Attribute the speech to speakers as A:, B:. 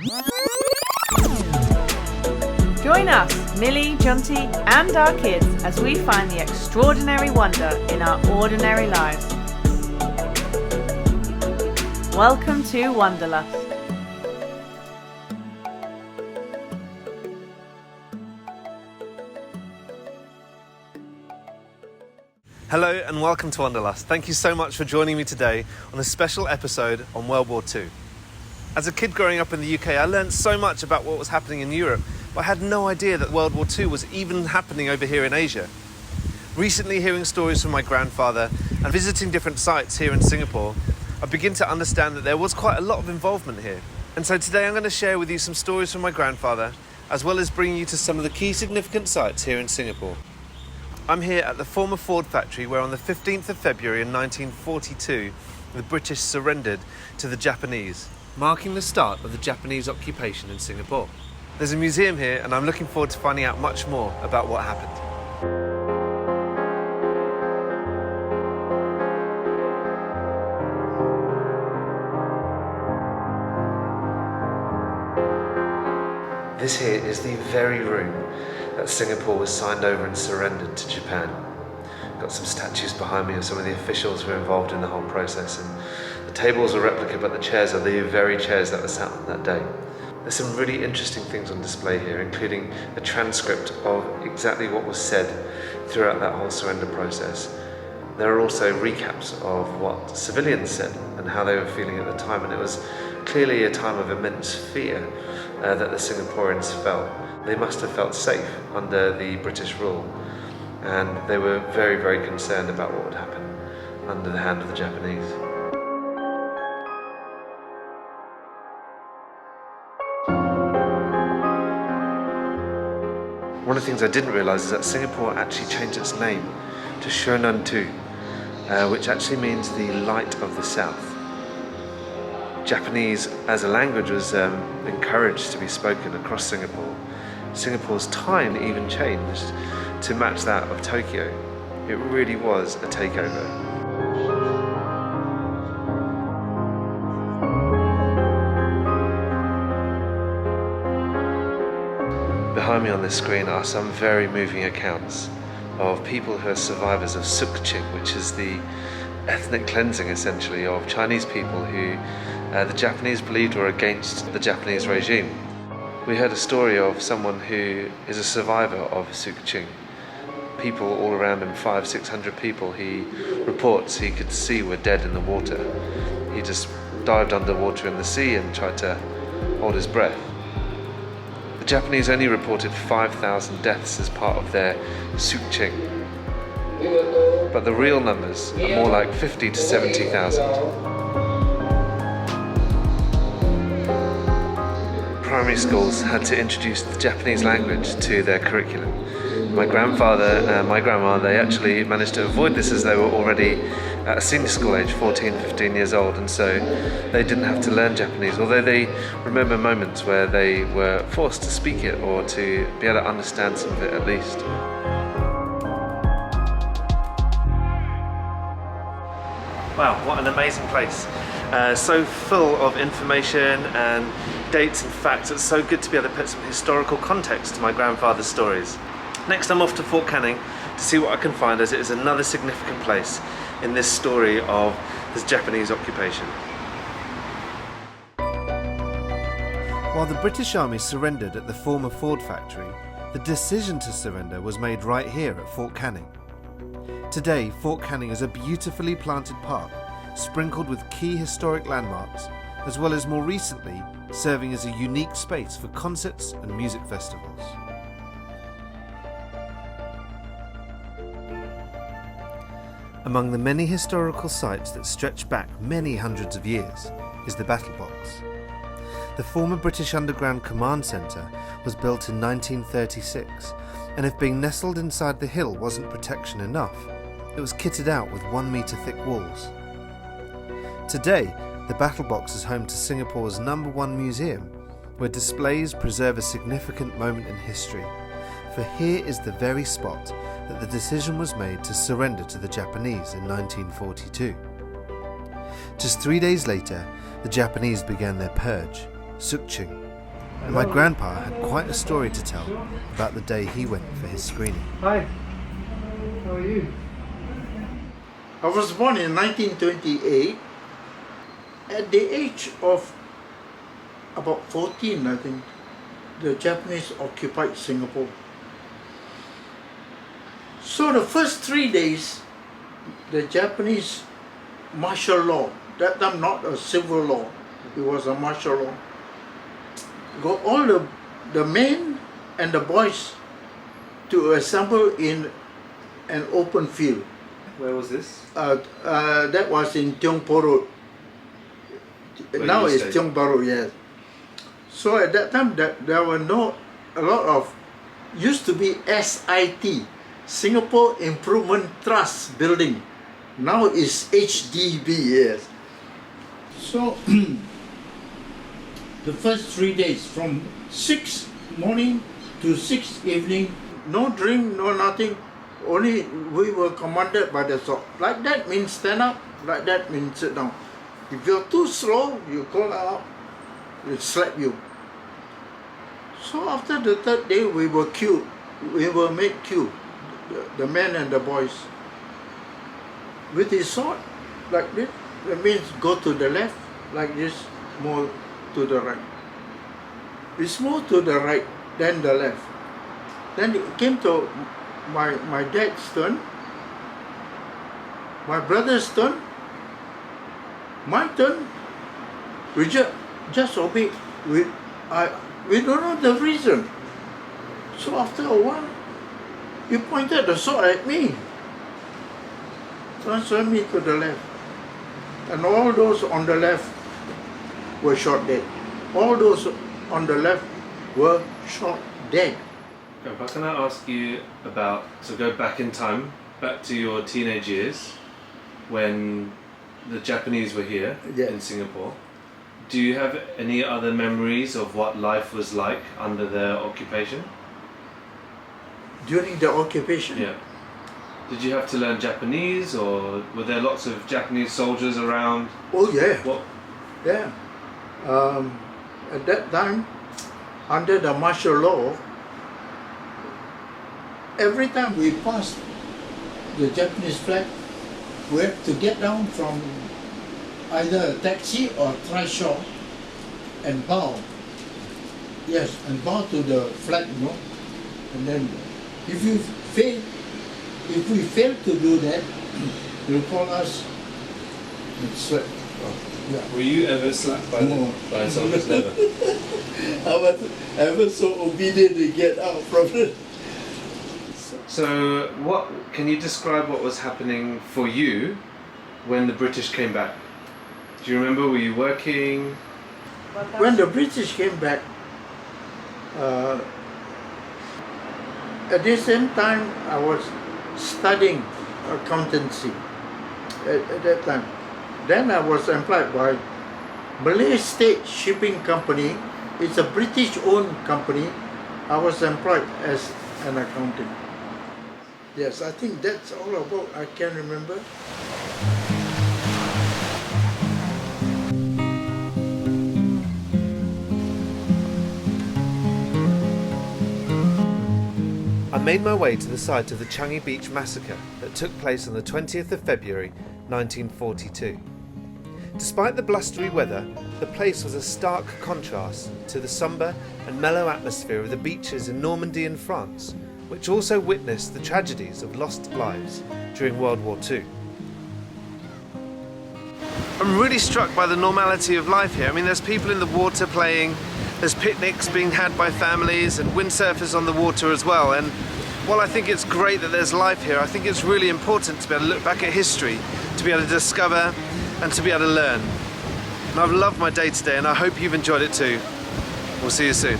A: Join us, Millie, Jonty, and our kids as we find the extraordinary wonder in our ordinary lives. Welcome to Wonderlust.
B: Hello and welcome to Wonderlust. Thank you so much for joining me today on a special episode on World War II. As a kid growing up in the UK, I learned so much about what was happening in Europe, but I had no idea that World War II was even happening over here in Asia. Recently, hearing stories from my grandfather and visiting different sites here in Singapore, I begin to understand that there was quite a lot of involvement here. And so today I'm going to share with you some stories from my grandfather, as well as bringing you to some of the key significant sites here in Singapore. I'm here at the former Ford factory where on the 15th of February in 1942, the British surrendered to the Japanese, marking the start of the Japanese occupation in Singapore. There's a museum here and I'm looking forward to finding out much more about what happened. This here is the very room that Singapore was signed over and surrendered to Japan. Got some statues behind me of some of the officials who were involved in the whole process, and the tables are replica, but the chairs are the very chairs that were sat on that day. There's some really interesting things on display here, including a transcript of exactly what was said throughout that whole surrender process. There are also recaps of what civilians said and how they were feeling at the time, and it was clearly a time of immense fear that the Singaporeans felt. They must have felt safe under the British rule, and they were very, very concerned about what would happen under the hand of the Japanese. One of the things I didn't realise is that Singapore actually changed its name to Shonan Tu, which actually means the light of the south. Japanese as a language was encouraged to be spoken across Singapore. Singapore's time even changed to match that of Tokyo. It really was a takeover. Behind me on this screen are some very moving accounts of people who are survivors of Sook Ching, which is the ethnic cleansing essentially of Chinese people who the Japanese believed were against the Japanese regime. We heard a story of someone who is a survivor of Sook Ching. People all around him, 500-600 people, he reports he could see were dead in the water. He just dived underwater in the sea and tried to hold his breath. The Japanese only reported 5,000 deaths as part of their Sook Ching, but the real numbers are more like 50 to 70,000. Primary schools had to introduce the Japanese language to their curriculum. My grandfather and my grandma, they actually managed to avoid this as they were already at a senior school age, 14, 15 years old, and so they didn't have to learn Japanese, although they remember moments where they were forced to speak it or to be able to understand some of it at least. Wow, what an amazing place. So full of information and dates and facts. It's so good to be able to put some historical context to my grandfather's stories. Next I'm off to Fort Canning to see what I can find, as it is another significant place in this story of the Japanese occupation. While the British Army surrendered at the former Ford factory, the decision to surrender was made right here at Fort Canning. Today, Fort Canning is a beautifully planted park, sprinkled with key historic landmarks, as well as more recently serving as a unique space for concerts and music festivals. Among the many historical sites that stretch back many hundreds of years is the Battlebox. The former British Underground Command Centre was built in 1936, and if being nestled inside the hill wasn't protection enough, it was kitted out with 1 metre thick walls. Today, the Battlebox is home to Singapore's #1 museum, where displays preserve a significant moment in history, for here is the very spot that the decision was made to surrender to the Japanese in 1942. Just 3 days later, the Japanese began their purge, Sook Ching,
C: And my grandpa had quite a story to tell about the day he went for his screening.
B: Hi, how are you?
D: I was born in 1928. At the age of about 14, I think, the Japanese occupied Singapore. So the first 3 days, the Japanese martial law, that time not a civil law, it was a martial law, got all the men and the boys to assemble in an open field.
B: Where was this?
D: That was in Tiong Po Road. Now it's Tiong Po Road, yes. So at that time, there were a lot of, used to be SIT, Singapore Improvement Trust building. Now it's HDB, yes. So the first 3 days, from 6 morning to 6 evening, no drink, no nothing. Only we were commanded by the SOC. Like that means stand up, like that means sit down. If you're too slow, you call out, they slap you. So after the third day, we were queued. We were made queue, the men and the boys. With his sword, like this, that means go to the left, like this, more to the right. It's more to the right than the left. Then it came to my dad's turn, my brother's turn, my turn. We just obey. We don't know the reason. So after a while, he pointed the sword at me, transferred me to the left, and all those on the left were shot dead. All those on the left were shot dead.
B: Grandpa, can I ask you about, so go back in time, back to your teenage years, when the Japanese were here in Singapore. Do you have any other memories of what life was like under their occupation?
D: During the occupation?
B: Yeah. Did you have to learn Japanese, or were there lots of Japanese soldiers around?
D: Oh yeah.
B: What?
D: Yeah. At that time, under the martial law, every time we passed the Japanese flag, we had to get down from either a taxi or trishaw and bow. Yes, and bow to the flag, you know. And then if we fail to do that, they'll call us and slap. Yeah.
B: Were you ever slapped by soldiers? Never.
D: I was ever so obedient to get out from it.
B: So, can you describe what was happening for you when the British came back? Do you remember? Were you working?
D: When the British came back, at the same time I was studying accountancy at that time. Then I was employed by Malay State Shipping Company. It's a British-owned company. I was employed as an accountant. Yes, I think that's all about I can remember.
C: I made my way to the site of the Changi Beach Massacre that took place on the 20th of February 1942. Despite the blustery weather, the place was a stark contrast to the sombre and mellow atmosphere of the beaches in Normandy and France, which also witnessed the tragedies of lost lives during World War II.
B: I'm really struck by the normality of life here. I mean, there's people in the water playing, there's picnics being had by families and windsurfers on the water as well. And while I think it's great that there's life here, I think it's really important to be able to look back at history, to be able to discover and to be able to learn. And I've loved my day today, and I hope you've enjoyed it too. We'll see you soon.